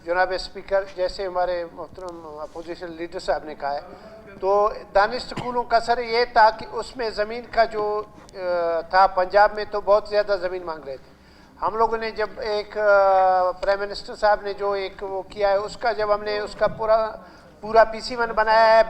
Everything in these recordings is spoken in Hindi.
जनाब स्पीकर, जैसे हमारे मोहतरम अपोजिशन लीडर साहब ने कहा है, तो दानिश स्कूलों का सर ये था कि उसमें ज़मीन का जो था, पंजाब में तो बहुत ज़्यादा ज़मीन मांग रहे थे। हम लोगों ने जब एक प्राइम मिनिस्टर साहब ने जो एक वो किया है, उसका जब हमने उसका पूरा PC1 बनाया है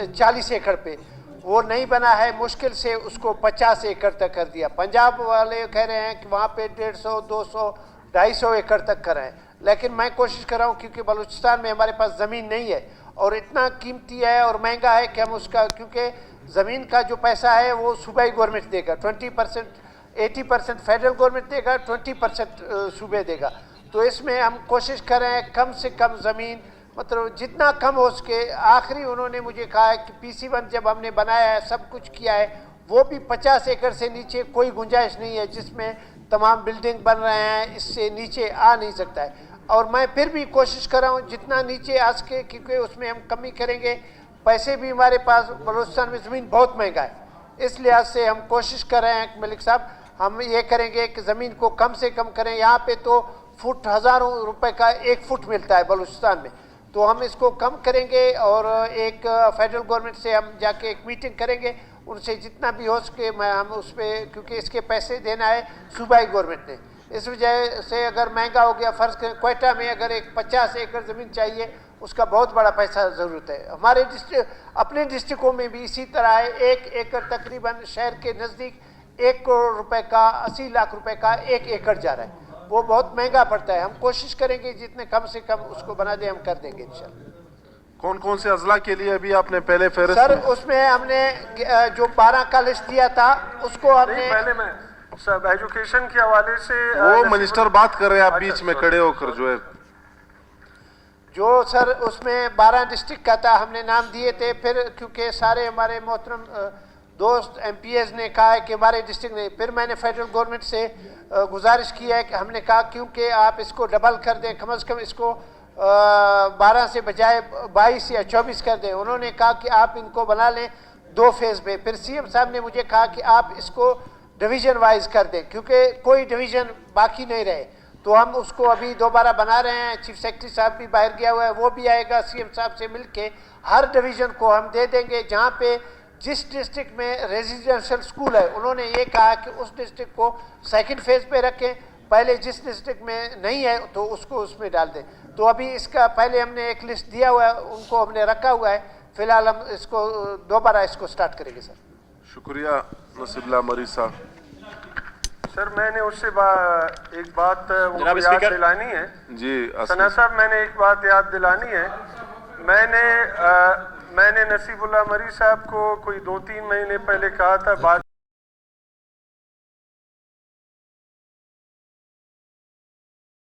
40 एकड़ पे, वो नहीं बना है, मुश्किल से उसको 50 एकड़ तक कर दिया। पंजाब वाले कह रहे हैं कि वहाँ पे 150, 200, 250 एकड़ तक कराएं, लेकिन मैं कोशिश कर रहा हूँ क्योंकि बलूचिस्तान में हमारे पास ज़मीन नहीं है और इतना कीमती है और महंगा है कि हम उसका, क्योंकि ज़मीन का जो पैसा है वो सूबाई गवर्नमेंट देगा, 20%, 80% फेडरल गवर्नमेंट देगा, 20% सूबे देगा। तो इसमें हम कोशिश कर रहे हैं कम से कम ज़मीन, मतलब जितना कम हो सके। आखिरी उन्होंने मुझे कहा है कि PC1 जब हमने बनाया है, सब कुछ किया है, वो भी 50 एकड़ से नीचे कोई गुंजाइश नहीं है, जिसमें तमाम बिल्डिंग बन रहे हैं, इससे नीचे आ नहीं सकता है। और मैं फिर भी कोशिश कर रहा हूँ जितना नीचे आ सके, क्योंकि उसमें हम कमी करेंगे। पैसे भी हमारे पास, बलूचिस्तान में ज़मीन बहुत महंगा है, इस लिहाज से हम कोशिश कर रहे हैं मलिक साहब, हम ये करेंगे कि ज़मीन को कम से कम करें। यहाँ पे तो फुट हज़ारों रुपए का 1 फुट मिलता है बलूचिस्तान में, तो हम इसको कम करेंगे और एक फेडरल गवर्नमेंट से हम जाके एक मीटिंग करेंगे, उनसे जितना भी हो सके हम उस पर, क्योंकि इसके पैसे देना है सूबाई गवर्नमेंट ने। इस वजह से अगर महंगा हो गया, फ़र्ज़ करें क्वेटा में अगर एक 50 एकड़ ज़मीन चाहिए, उसका बहुत बड़ा पैसा ज़रूरत है। हमारे अपने डिस्ट्रिक्टों में भी इसी तरह है। 1 एकड़ तकरीबन शहर के नज़दीक 1 करोड़ रुपए का, 80 लाख रुपए का 1 एकड़ जा रहा है, वो बहुत महंगा पड़ता है। हम कोशिश करेंगे जितने कम से कम उसको बना दे, हम कर देंगे इंशाल्लाह। कौन कौन से अजला के लिए अभी आपने पहले फेरस्त? सर उसमें हमने जो 12 का लिस्ट दिया था, उसको हमने पहले मैं सब एजुकेशन के हवाले से वो मिनिस्टर बात कर रहे हैं, आप बीच में खड़े होकर जो है, जो सर उसमें 12 डिस्ट्रिक्ट का था, हमने नाम दिए थे। फिर क्योंकि सारे हमारे मोहतरम दोस्त MPs ने कहा है कि हमारे डिस्ट्रिक्ट नहीं, फिर मैंने फेडरल गवर्नमेंट से गुजारिश की है कि हमने कहा क्योंकि आप इसको डबल कर दें, कम से कम इसको 12 से बजाय 22 या 24 कर दें। उन्होंने कहा कि आप इनको बना लें 2 फेज़ में। फिर CM साहब ने मुझे कहा कि आप इसको डिवीज़न वाइज कर दें, क्योंकि कोई डिवीज़न बाकी नहीं रहे। तो हम उसको अभी दोबारा बना रहे हैं। चीफ सेक्रेटरी साहब भी बाहर गया हुआ है, वो भी आएगा, CM साहब से मिलके हर डिवीज़न को हम दे देंगे। जहाँ पे जिस डिस्ट्रिक्ट में रेजिडेंशियल स्कूल है, उन्होंने ये कहा कि उस डिस्ट्रिक्ट को 2nd फेज़ पे रखें, पहले जिस डिस्ट्रिक्ट में नहीं है तो उसको उसमें डाल दें। तो अभी इसका पहले हमने एक लिस्ट दिया हुआ है, उनको हमने रखा हुआ है। फिलहाल हम इसको दोबारा इसको स्टार्ट करेंगे सर। शुक्रिया नसीबुल्लाह मरी साहब। सर मैंने उससे एक बात उनको याद दिलानी है जी सना साहब, मैंने एक बात याद दिलानी है। मैंने नसीबुल्लाह मरी साहब को कोई 2-3 महीने पहले कहा था, बाद